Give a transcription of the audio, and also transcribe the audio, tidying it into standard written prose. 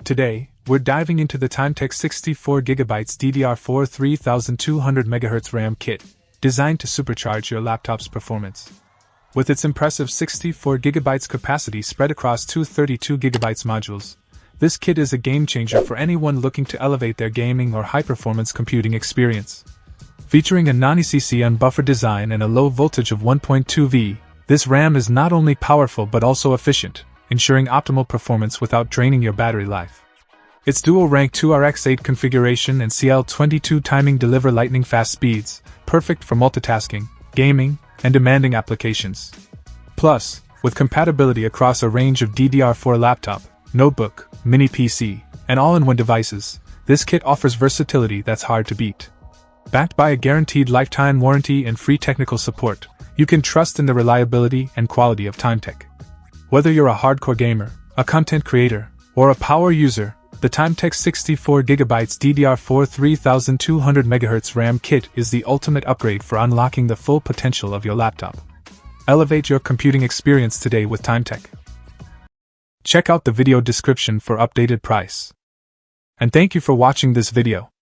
Today, we're diving into the Timetec 64GB DDR4 3200MHz RAM kit, designed to supercharge your laptop's performance. With its impressive 64GB capacity spread across two 32GB modules, this kit is a game-changer for anyone looking to elevate their gaming or high-performance computing experience. Featuring a non-ECC unbuffered design and a low voltage of 1.2 V, this RAM is not only powerful but also efficient, ensuring optimal performance without draining your battery life. Its dual-rank 2RX8 configuration and CL22 timing deliver lightning-fast speeds, perfect for multitasking, gaming, and demanding applications. Plus, with compatibility across a range of DDR4 laptop, notebook, mini PC, and all-in-one devices, this kit offers versatility that's hard to beat. Backed by a guaranteed lifetime warranty and free technical support, you can trust in the reliability and quality of Timetec. Whether you're a hardcore gamer, a content creator, or a power user, the Timetec 64GB DDR4 3200MHz RAM kit is the ultimate upgrade for unlocking the full potential of your laptop. Elevate your computing experience today with Timetec. Check out the video description for updated price. And thank you for watching this video.